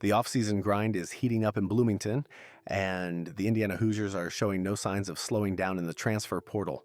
The offseason grind is heating up in Bloomington, and the Indiana Hoosiers are showing no signs of slowing down in the transfer portal.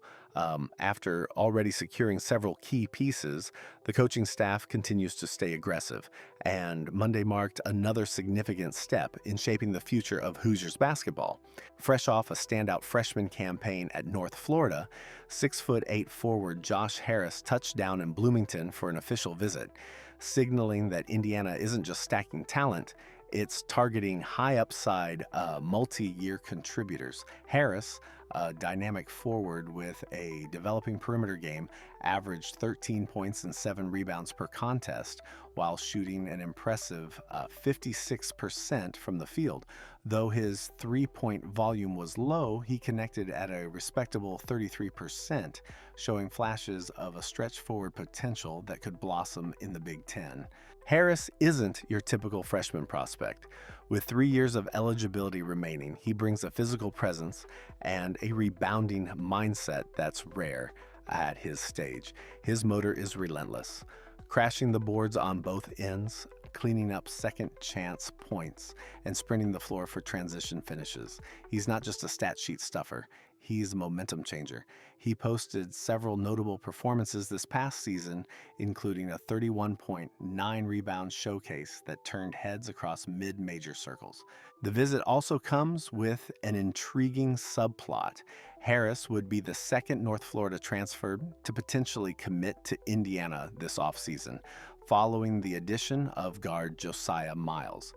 After already securing several key pieces, the coaching staff continues to stay aggressive, and Monday marked another significant step in shaping the future of Hoosiers basketball. Fresh off a standout freshman campaign at North Florida, 6'8" forward Josh Harris touched down in Bloomington for an official visit, signaling that Indiana isn't just stacking talent, it's targeting high-upside, multi-year contributors. Harris, a dynamic forward with a developing perimeter game, averaged 13 points and 7 rebounds per contest while shooting an impressive 56% from the field. Though his three-point volume was low, he connected at a respectable 33%, showing flashes of a stretch-forward potential that could blossom in the Big Ten. Harris isn't your typical freshman prospect. With 3 years of eligibility remaining, he brings a physical presence and a rebounding mindset that's rare at his stage. His motor is relentless, crashing the boards on both ends, cleaning up second chance points, and sprinting the floor for transition finishes. He's not just a stat sheet stuffer, he's a momentum changer. He posted several notable performances this past season, including a 31.9 rebound showcase that turned heads across mid-major circles. The visit also comes with an intriguing subplot. Harris would be the second North Florida transfer to potentially commit to Indiana this offseason, following the addition of guard Josiah Miles.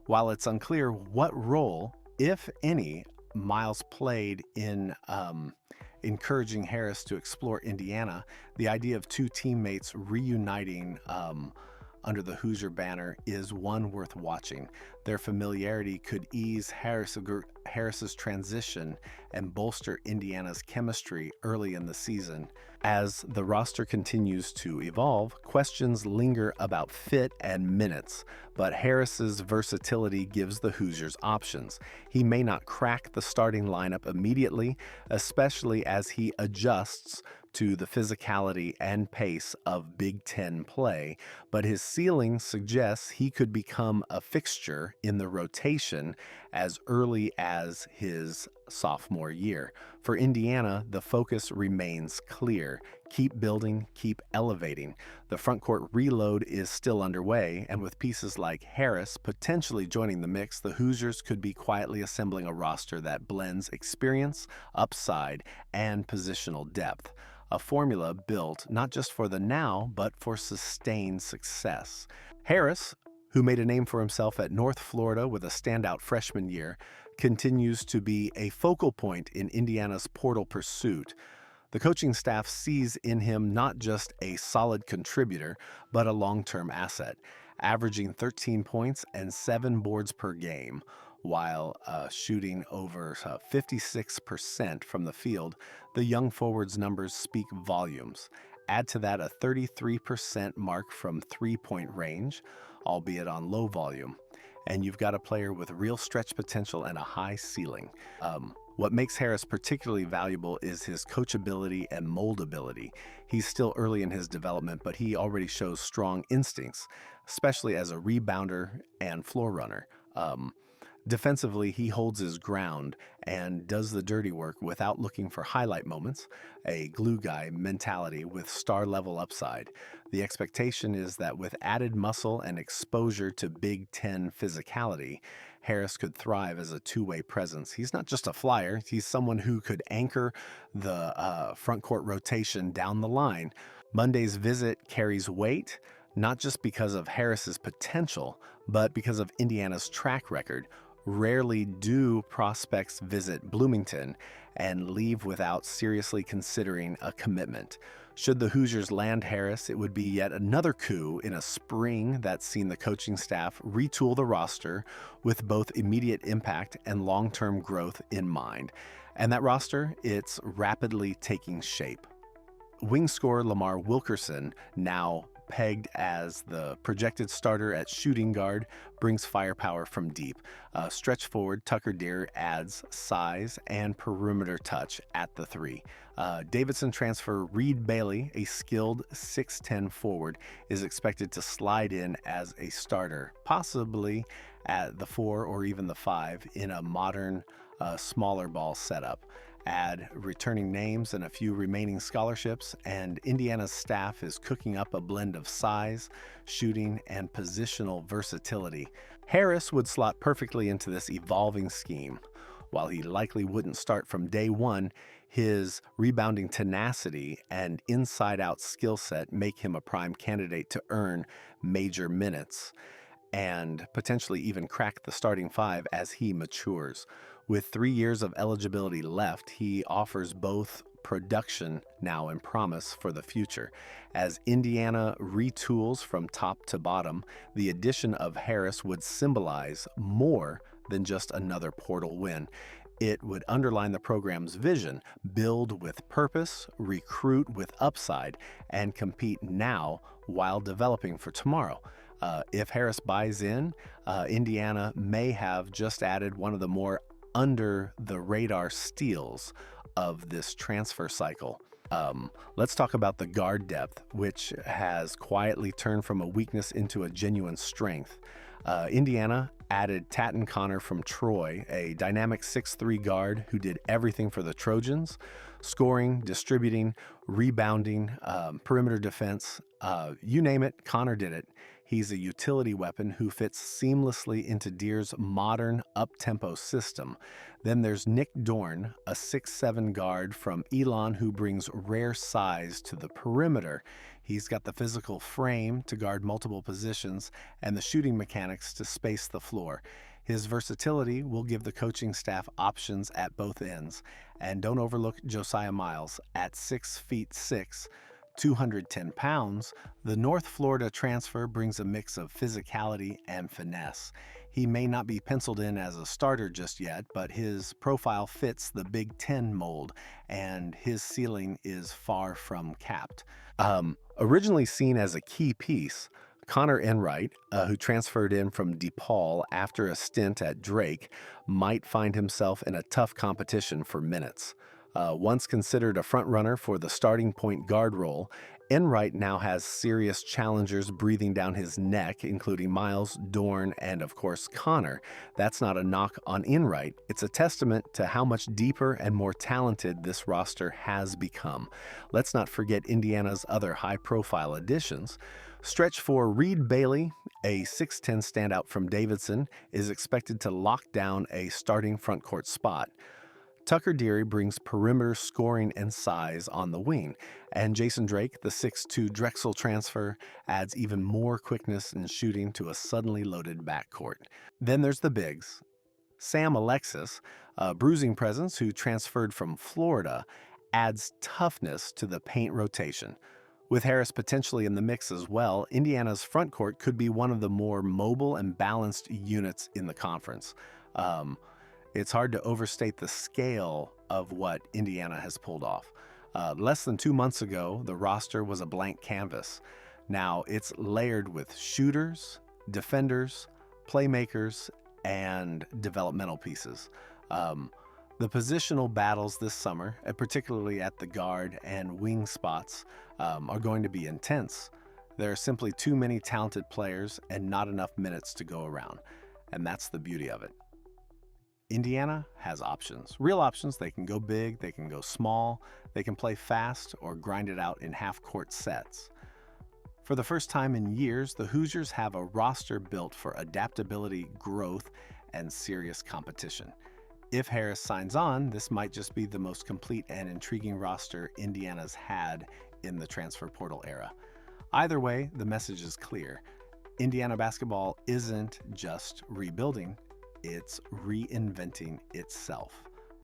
While it's unclear what role, if any, Miles played in encouraging Harris to explore Indiana, the idea of two teammates reuniting under the Hoosier banner is one worth watching. Their familiarity could ease Harris's transition and bolster Indiana's chemistry early in the season. As the roster continues to evolve, questions linger about fit and minutes, but Harris's versatility gives the Hoosiers options. He may not crack the starting lineup immediately, especially as he adjusts to the physicality and pace of Big Ten play, but his ceiling suggests he could become a fixture in the rotation as early as his sophomore year. For Indiana, the focus remains clear. Keep building, keep elevating. The frontcourt reload is still underway, and with pieces like Harris potentially joining the mix, the Hoosiers could be quietly assembling a roster that blends experience, upside, and positional depth. A formula built not just for the now, but for sustained success. Harris, who made a name for himself at North Florida with a standout freshman year, continues to be a focal point in Indiana's portal pursuit. The coaching staff sees in him not just a solid contributor, but a long-term asset, averaging 13 points and 7 boards per game, while shooting over 56% from the field. The young forward's numbers speak volumes. Add to that a 33% mark from three-point range, albeit on low volume, and you've got a player with real stretch potential and a high ceiling. What makes Harris particularly valuable is his coachability and moldability. He's still early in his development, but he already shows strong instincts, especially as a rebounder and floor runner. Defensively, he holds his ground and does the dirty work without looking for highlight moments, a glue guy mentality with star-level upside. The expectation is that with added muscle and exposure to Big Ten physicality, Harris could thrive as a two-way presence. He's not just a flyer, he's someone who could anchor the front-court rotation down the line. Monday's visit carries weight, not just because of Harris's potential, but because of Indiana's track record. Rarely do prospects visit Bloomington and leave without seriously considering a commitment. Should the Hoosiers land Harris, it would be yet another coup in a spring that's seen the coaching staff retool the roster with both immediate impact and long-term growth in mind. And that roster, it's rapidly taking shape. Wing scorer Lamar Wilkerson, now pegged as the projected starter at shooting guard, brings firepower from deep. Stretch forward, Tucker Deare adds size and perimeter touch at the 3. Davidson transfer Reed Bailey, a skilled 6'10 forward, is expected to slide in as a starter, possibly at the 4 or even the 5 in a modern, smaller ball setup. Add returning names and a few remaining scholarships, and Indiana's staff is cooking up a blend of size, shooting, and positional versatility. Harris would slot perfectly into this evolving scheme. While he likely wouldn't start from day one, his rebounding tenacity and inside-out skill set make him a prime candidate to earn major minutes and potentially even crack the starting 5 as he matures. With 3 years of eligibility left, he offers both production now and promise for the future. As Indiana retools from top to bottom, the addition of Harris would symbolize more than just another portal win. It would underline the program's vision: build with purpose, recruit with upside, and compete now while developing for tomorrow. If Harris buys in, Indiana may have just added one of the more under-the-radar steals of this transfer cycle. Let's talk about the guard depth, which has quietly turned from a weakness into a genuine strength. Indiana added Tatton Conor from Troy, a dynamic 6'3 guard who did everything for the Trojans: scoring, distributing, rebounding, perimeter defense. You name it, Conor did it. He's a utility weapon who fits seamlessly into Deare's modern up-tempo system. Then there's Nick Dorne, a 6'7 guard from Elon who brings rare size to the perimeter. He's got the physical frame to guard multiple positions and the shooting mechanics to space the floor. His versatility will give the coaching staff options at both ends. And don't overlook Josiah Miles at 6'6", 210 pounds. The North Florida transfer brings a mix of physicality and finesse. He may not be penciled in as a starter just yet, but his profile fits the Big Ten mold, and his ceiling is far from capped. Originally seen as a key piece, Connor Enright, who transferred in from DePaul after a stint at Drake, might find himself in a tough competition for minutes. Once considered a frontrunner for the starting point guard role, Enright now has serious challengers breathing down his neck, including Miles, Dorne, and of course Connor. That's not a knock on Enright. It's a testament to how much deeper and more talented this roster has become. Let's not forget Indiana's other high-profile additions. Stretch 4 Reed Bailey, a 6'10 standout from Davidson, is expected to lock down a starting frontcourt spot. Tucker Deare brings perimeter scoring and size on the wing, and Jason Drake, the 6'2 Drexel transfer, adds even more quickness and shooting to a suddenly loaded backcourt. Then there's the bigs. Sam Alexis, a bruising presence who transferred from Florida, adds toughness to the paint rotation. With Harris potentially in the mix as well, Indiana's frontcourt could be one of the more mobile and balanced units in the conference. It's hard to overstate the scale of what Indiana has pulled off. Less than 2 months ago, the roster was a blank canvas. Now it's layered with shooters, defenders, playmakers, and developmental pieces. The positional battles this summer, particularly at the guard and wing spots, are going to be intense. There are simply too many talented players and not enough minutes to go around, and that's the beauty of it. Indiana has options, real options. They can go big, they can go small, they can play fast or grind it out in half-court sets. For the first time in years, the Hoosiers have a roster built for adaptability, growth, and serious competition. If Harris signs on, this might just be the most complete and intriguing roster Indiana's had in the transfer portal era. Either way, the message is clear. Indiana basketball isn't just rebuilding, it's reinventing itself.